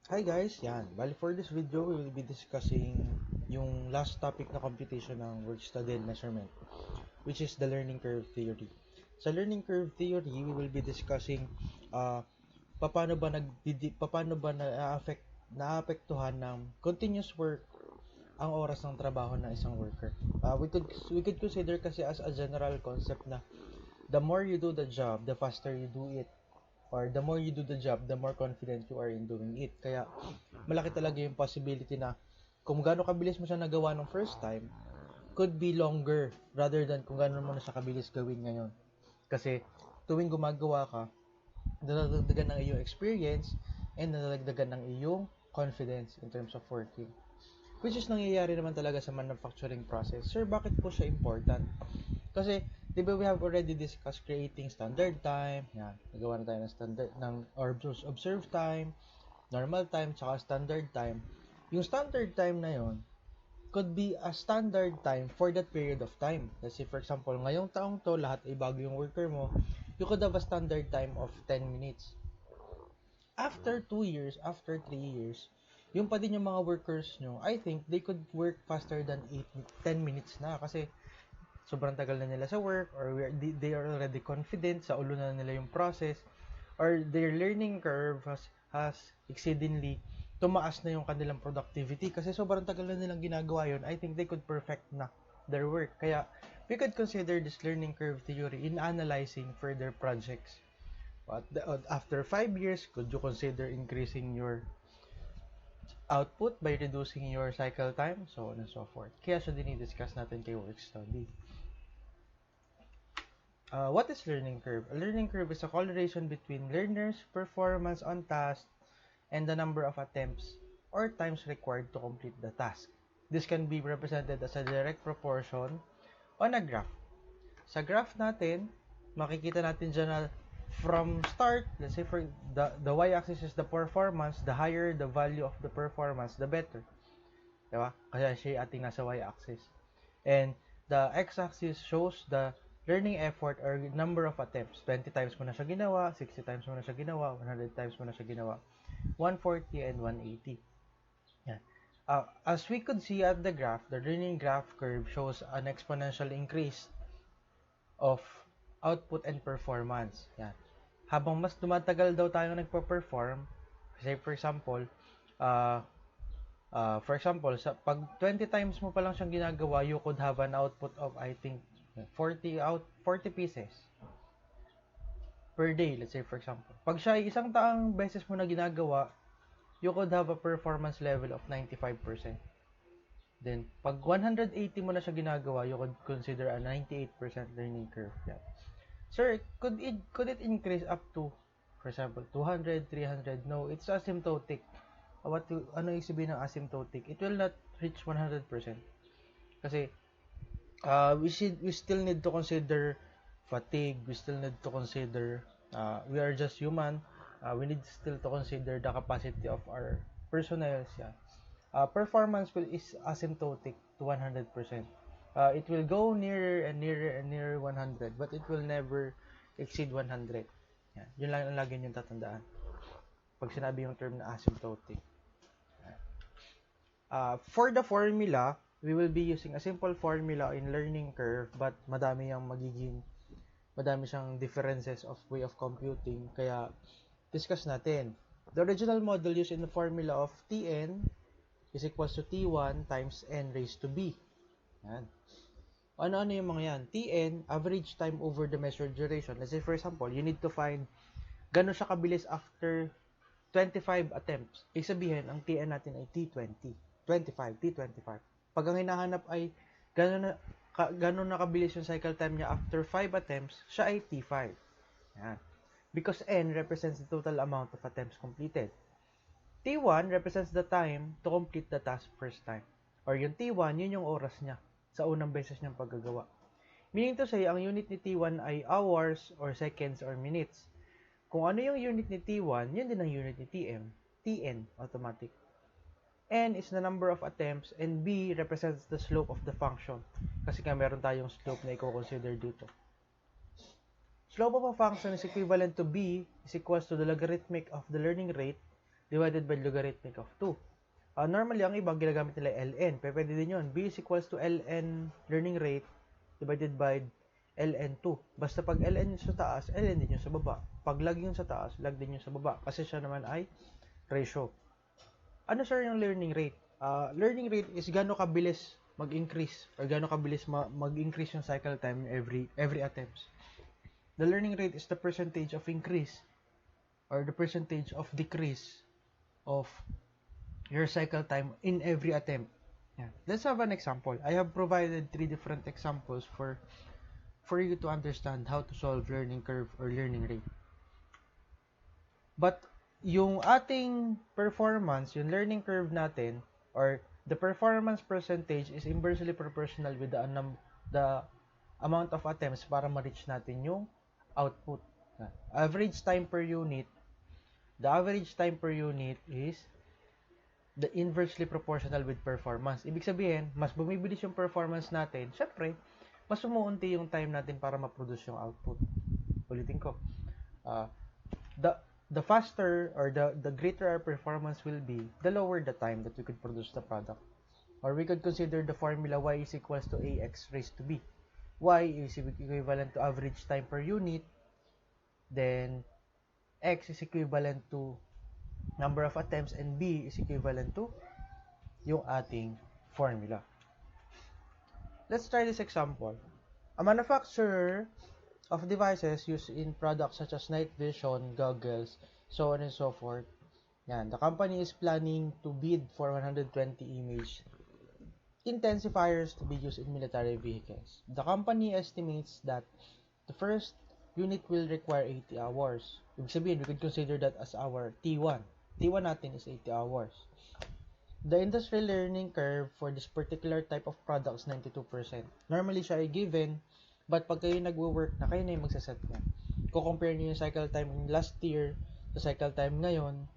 Hi guys, yan. Bali for this video, we will be discussing yung last topic na computation ng work study and measurement, which is the learning curve theory. Sa learning curve theory, we will be discussing uh, paano ba naapektuhan ng continuous work ang oras ng trabaho ng isang worker. We could consider kasi as a general concept na the more you do the job, the faster you do it, or the more you do the job, the more confident you are in doing it. Kaya malaki talaga yung possibility na kung gaano kabilis mo siya nagawa ng first time, could be longer rather than kung gaano mo na siya kabilis gawin ngayon. Kasi tuwing gumagawa ka, nadadagdagan ng iyong experience and nadadagdagan ng iyong confidence in terms of working. Which is nangyayari naman talaga sa manufacturing process. Sir, bakit po siya important? Kasi, di ba we have already discussed creating standard time. Yan, nagawa na tayo ng standard, ng observe time, normal time, tsaka standard time. Yung standard time na yon could be a standard time for that period of time. Let's say, for example, ngayong taong to, lahat ay bago yung worker mo, you could have a standard time of 10 minutes. After 2 years, after 3 years, yung pa din yung mga workers nyo, I think they could work faster than 10 minutes na kasi sobrang tagal na nila sa work or they are already confident sa ulo na nila yung process or their learning curve has exceedingly tumaas na yung kanilang productivity kasi sobrang tagal na nilang ginagawa yun. I think they could perfect na their work. Kaya we could consider this learning curve theory in analyzing further projects. But after 5 years, could you consider increasing your output by reducing your cycle time, so on and so forth. Kaya siya dinidiscuss natin kay work study. What is learning curve? A learning curve is a correlation between learners' performance on task and the number of attempts or times required to complete the task. This can be represented as a direct proportion on a graph. Sa graph natin, makikita natin dyan na from start, let's say for the y-axis is the performance, the higher the value of the performance, the better. Diba? Kasi siya ating nasa y-axis. And the x-axis shows the learning effort or number of attempts. 20 times mo na siya ginawa, 60 times mo na siya ginawa, 100 times mo na siya ginawa, 140 and 180. Yan. As we could see at the graph, the learning graph curve shows an exponential increase of output and performance. Yan. Habang mas tumatagal daw tayo nagpo-perform, say for example, sa pag 20 times mo pa lang siyang ginagawa, you could have an output of I think 40 pieces per day, let's say for example. Pag siya isang taang beses mo na ginagawa, you could have a performance level of 95%. Then, pag 180 mo na siya ginagawa, you could consider a 98% learning curve. Yeah. Sir, could it increase up to, for example, 200, 300? No, it's asymptotic. Ano yung sabihin ng asymptotic? It will not reach 100%. Kasi, we still need to consider fatigue. We still need to consider, we are just human. We need still to consider the capacity of our personnel. Yeah. Performance is asymptotic to 100%. It will go nearer and nearer and nearer 100, but it will never exceed 100. Yan. Yun lang ang lagi niyong tatandaan pag sinabi yung term na asymptotic. For the formula, we will be using a simple formula in learning curve, but madami siyang differences of way of computing, kaya discuss natin. The original model used in the formula of Tn is equals to T1 times n raised to b. Yan. Ano-ano yung mga yan? Tn, average time over the measured duration. Let's say, for example, you need to find gano'n siya kabilis after 25 attempts. Ibig sabihin, ang Tn natin ay T20. 25, T25. Pag ang hinahanap ay gano'n na kabilis yung cycle time niya after 5 attempts, siya ay T5. Yan. Because n represents the total amount of attempts completed. T1 represents the time to complete the task first time. Or yung T1, yun yung oras niya sa unang beses niyang paggagawa. Meaning to say, ang unit ni T1 ay hours or seconds or minutes. Kung ano yung unit ni T1, yun din ang unit ni Tn, automatic. N is the number of attempts and B represents the slope of the function. Kasi nga meron tayong slope na i-consider dito. Slope of a function is equivalent to B is equals to the logarithmic of the learning rate divided by logarithmic of 2. Normally, ang iba, ginagamit nila ln. Pwede din yun. B is equals to ln learning rate divided by ln2. Basta pag ln yung sa taas, ln din yung sa baba. Pag lag yung sa taas, lag din yung sa baba. Kasi siya naman ay ratio. Ano sir yung learning rate? Learning rate is gaano kabilis mag-increase or gaano kabilis mag-increase yung cycle time every attempts. The learning rate is the percentage of increase or the percentage of decrease of your cycle time in every attempt. Yeah. Let's have an example. I have provided 3 different examples for you to understand how to solve learning curve or learning rate. But yung ating performance, yung learning curve natin, or the performance percentage is inversely proportional with the amount of attempts para ma-reach natin yung output. Average time per unit, the average time per unit is the inversely proportional with performance. Ibig sabihin, mas bumibilis yung performance natin, syempre, mas umuunti yung time natin para ma-produce yung output. Ulitin ko. The faster or the greater our performance will be, the lower the time that we could produce the product. Or we could consider the formula y is equals to ax raised to b. Y is equivalent to average time per unit. Then, x is equivalent to number of attempts and b is equivalent to yung ating formula. Let's try this example. A manufacturer of devices used in products such as night vision, goggles, so on and so forth. Yan. The company is planning to bid for 120 image intensifiers to be used in military vehicles. The company estimates that the first unit will require 80 hours. Ibig sabihin, we could consider that as our T1. T1 natin is 80 hours. The industry learning curve for this particular type of product is 92%. Normally, siya ay given, but pag kayo nagwo-work na, kayo na yung magsaset niya. Kukompare niyo yung cycle time last year sa cycle time ngayon,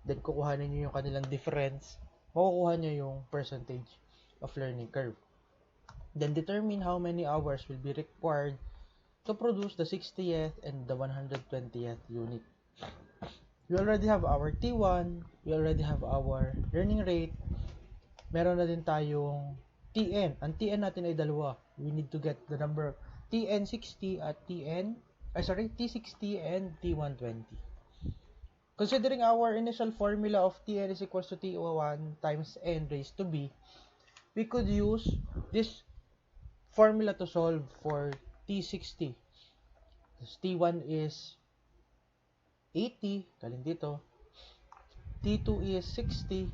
then kukuhanin niyo yung kanilang difference, makukuha niyo yung percentage of learning curve. Then determine how many hours will be required to produce the 60th and the 120th unit. We already have our T1, we already have our learning rate, meron na din tayong TN. Ang TN natin ay dalawa. We need to get the number TN60 at T60 and T120. Considering our initial formula of TN is equals to T1 times N raised to B, we could use this formula to solve for T60. T1 is 80, galing dito. T2 is 60,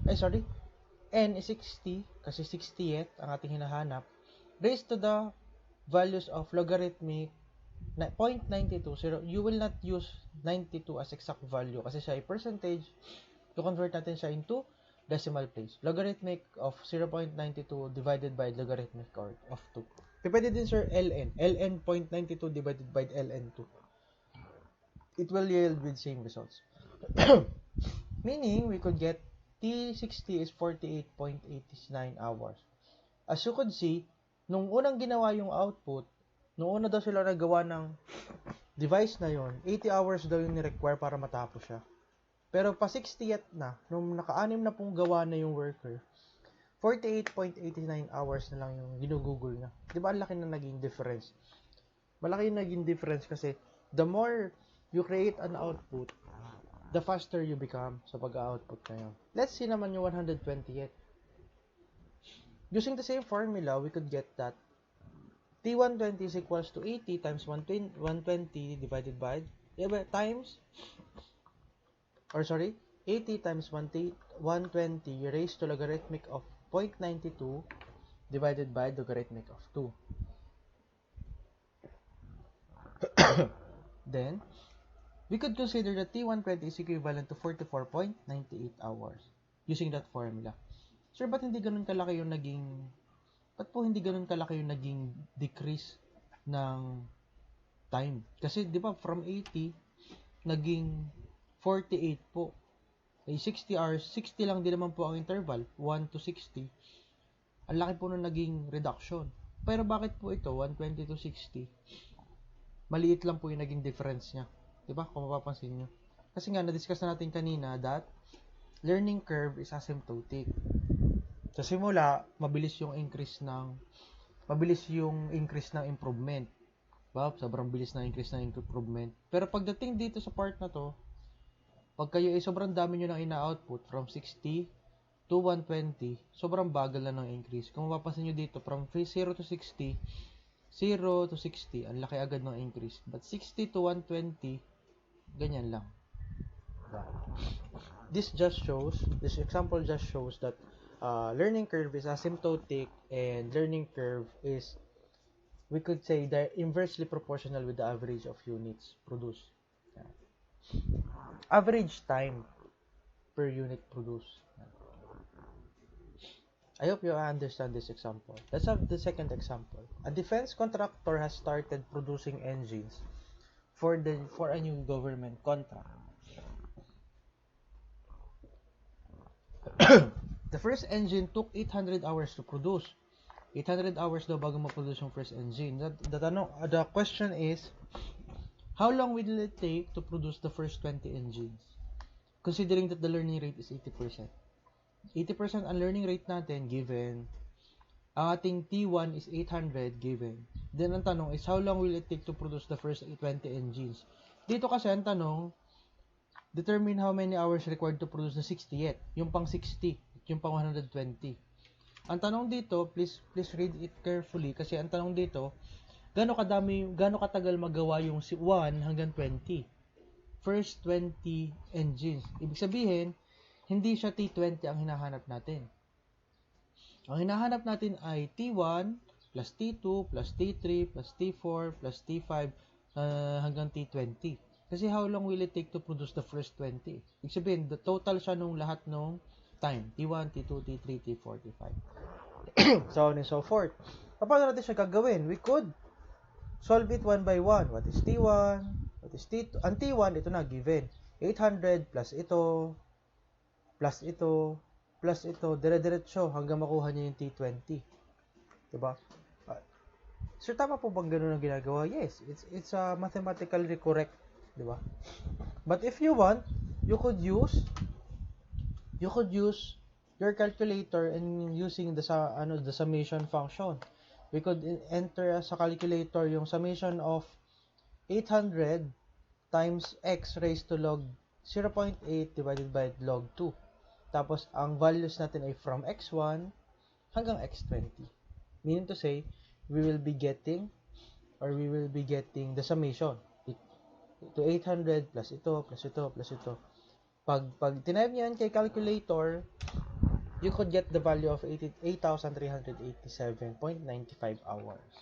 N is 60, kasi 60th ang ating hinahanap, raised to the values of logarithmic 0.92. So you will not use 92 as exact value kasi siya ay percentage. To convert natin siya into decimal place. Logarithmic of 0.92 divided by logarithmic of 2. Pwede din sir ln. ln 0.92 divided by ln2. It will yield with same results. Meaning, we could get T60 is 48.89 hours. As you could see, nung unang ginawa yung output, nung una daw sila nagawa ng device na yon, 80 hours daw yung ni-require para matapos siya. Pero pa 60th na, nung naka-anim na pong gawa na yung worker, 48.89 hours na lang yung ginugugol na. Diba ang laki na naging difference? Malaki yung naging difference kasi the more you create an output, the faster you become sa pag-output na yun. Let's see naman yung 120th. Using the same formula, we could get that T120 is equals to 80 times 120 divided by times 80 times 120 raised to logarithmic of 0.92 divided by logarithmic of 2. Then, we could consider that T120 is equivalent to 44.98 hours using that formula. Sir, ba't po hindi ganun kalaki yung naging decrease ng time? Kasi, di ba, from 80, naging 48 po. Ay, 60 hours, 60 lang din naman po ang interval, 1 to 60. Ang laki po nung naging reduction. Pero bakit po ito, 120 to 60? Maliit lang po yung naging difference niya. Diba? Kung mapapansin nyo. Kasi nga, na-discuss na natin kanina that learning curve is asymptotic. Sa simula, mabilis yung increase ng improvement. Diba? Sobrang bilis ng increase ng improvement. Pero pagdating dito sa part na to, pag kayo ay sobrang dami nyo nang ina-output from 60 to 120, sobrang bagal na ng increase. Kung mapapansin nyo dito, from 0 to 60, 0 to 60, ang laki agad ng increase. But 60 to 120, ganyan lang. This example just shows that learning curve is asymptotic and learning curve is, we could say, that inversely proportional with the average of units produced. Average time per unit produced. I hope you understand this example. Let's have the second example. A defense contractor has started producing engines for a new government contract. The first engine took 800 hours to produce. 800 hours daw bago ma-produce yung first engine. The question is, how long will it take to produce the first 20 engines? Considering that the learning rate is 80%. 80% ang learning rate natin given. Ang ating T1 is 800 given. Then ang tanong is, how long will it take to produce the first 20 engines? Dito kasi ang tanong, determine how many hours required to produce the 60th. Yung pang 60, yung pang 120. Ang tanong dito, please read it carefully kasi ang tanong dito, gaano katagal magawa yung 1 hanggang 20? First 20 engines. Ibig sabihin, hindi siya T20 ang hinahanap natin. Ang hinahanap natin ay T1 plus T2 plus T3 plus T4 plus T5 hanggang T20. Kasi how long will it take to produce the first 20? Ibig sabihin, the total siya nung lahat nung time. T1, T2, T3, T4, T5. So on and so forth. Paano natin siya gagawin? We could solve it one by one. What is T1? What is T2? Ang T1, ito na, given. 800 plus ito, plus ito, plus ito, dire-diretso hanggang makuha niya yung T20. Diba? Sir, tama po bang ganun ang ginagawa? Yes, it's mathematically correct. Diba? But if you want, you could use your calculator and using the summation function. We could enter sa calculator yung summation of 800 times x raised to log 0.8 divided by log 2. Tapos, ang values natin ay from x1 hanggang x20. Meaning to say, we will be getting the summation to 800 plus ito, plus ito, plus ito. Pag tinayap niyan kay calculator, you could get the value of 8,387.95 hours.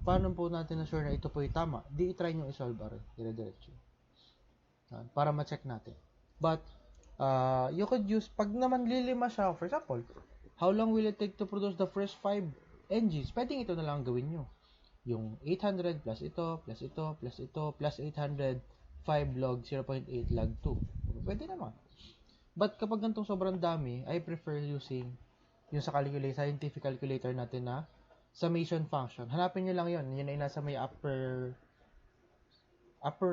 Paano po natin na sure na ito po ay tama? Di i-try nyo i-solve dire-diretso. Para ma-check natin. But, you could use, pag naman lilima siya, for example, how long will it take to produce the first 5 engines? Pwedeng ito na lang gawin nyo. Yung 800 plus ito, plus ito, plus ito, plus 800, 5 log 0.8 log 2. Pwede naman. But kapag ganitong sobrang dami, I prefer using yung sa scientific calculator natin na summation function. Hanapin nyo lang yun. Yun ay nasa may upper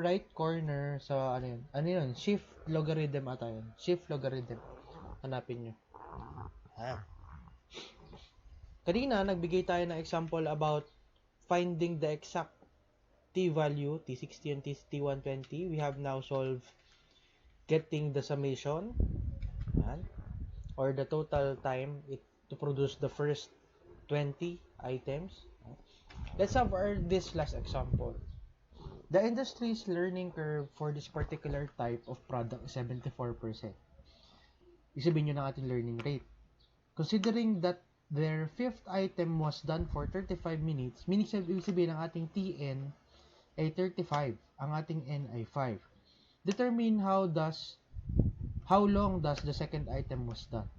right corner sa ano yun? Shift logarithm ata yun. Shift logarithm. Hanapin nyo. Kanina, nagbigay tayo ng example about finding the exact t-value, t60 and t120. We have now solved getting the summation or the total time to produce the first 20 items. Let's have this last example. The industry's learning curve for this particular type of product is 74%. Isipin nyo ng ating learning rate. Considering that their fifth item was done for 35 minutes, ibig sabihin ng ating Tn ay 35, ang ating N ay 5. Determine how long does the second item was done.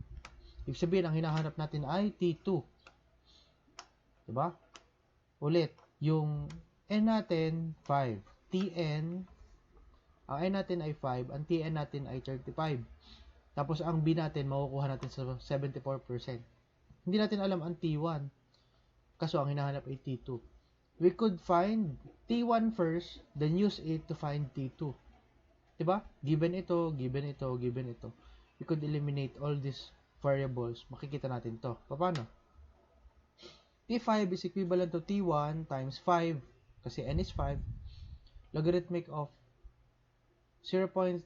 Ibig sabihin, ang hinahanap natin ay T2. Diba? Ulit, yung N natin, 5. Tn, ang N natin ay 5, ang Tn natin ay 35. Tapos, ang B natin, makukuha natin sa 74%. Hindi natin alam ang T1. Kaso, ang hinahanap ay T2. We could find T1 first, then use it to find T2. Diba? Given ito, given ito, given ito. We could eliminate all these variables. Makikita natin to. Paano? T5 is equivalent to T1 times 5 kasi n is 5. Logarithmic of 0.74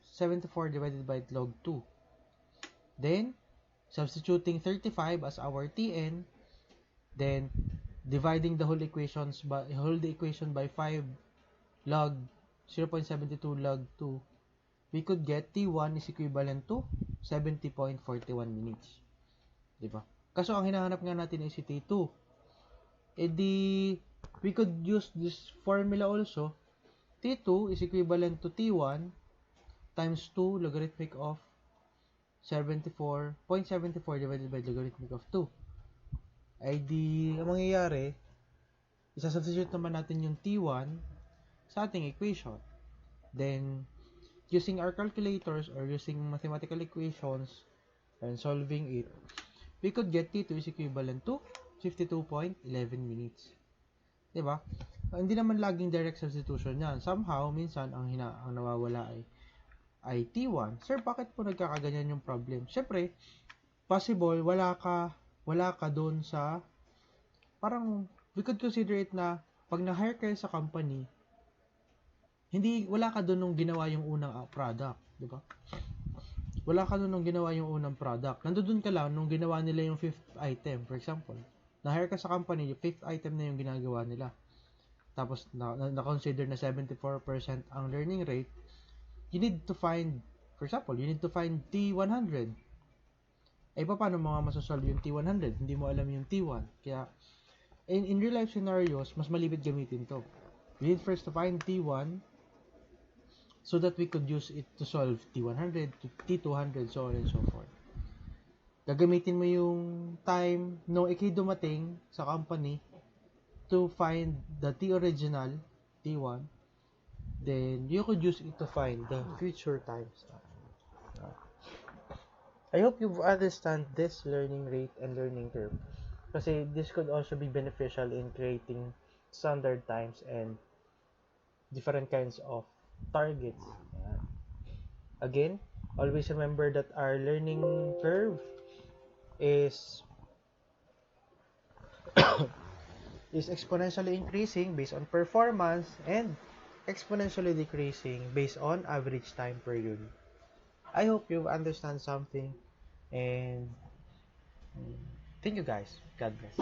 divided by log 2. Then, substituting 35 as our Tn, then dividing the whole equation by 5 log 0.72 log 2, we could get T1 is equivalent to 70.41 minutes. Diba? Kaso ang hinahanap nga natin ay si T2. E di, we could use this formula also. T2 is equivalent to T1 times 2 logarithmic of 0.74 divided by logarithmic of 2. Ay di, ang mangyayari, isa-substitute naman natin yung T1 sa ating equation. Then, using our calculators or using mathematical equations and solving it, we could get T2 is equivalent to 52.11 minutes. Diba? Hindi naman laging direct substitution yan. Somehow, minsan, ang nawawala ay T1. Sir, bakit po nagkakaganyan yung problem? Siyempre, possible, wala ka doon sa, parang, we could consider it na, pag na-hire kayo sa company, wala ka doon nung ginawa yung unang product, di ba? Wala ka doon nung ginawa yung unang product. Nandoon ka lang nung ginawa nila yung 5th item, for example. Na-hire ka sa company, yung 5th item na yung ginagawa nila. Tapos, na-consider na 74% ang learning rate, you need to find, for example, you need to find T100. Eh, paano mo nga masasolve yung T100? Hindi mo alam yung T1. Kaya, in real life scenarios, mas malibid gamitin to. We need first to find T1 so that we could use it to solve T100, T200, so on and so forth. Gagamitin mo yung time nung ikay dumating sa company to find the T original, T1, then you could use it to find the future times. I hope you understand this learning rate and learning curve. Kasi this could also be beneficial in creating standard times and different kinds of targets. Again, always remember that our learning curve is exponentially increasing based on performance and exponentially decreasing based on average time period. I hope you understand something, and thank you guys. God bless.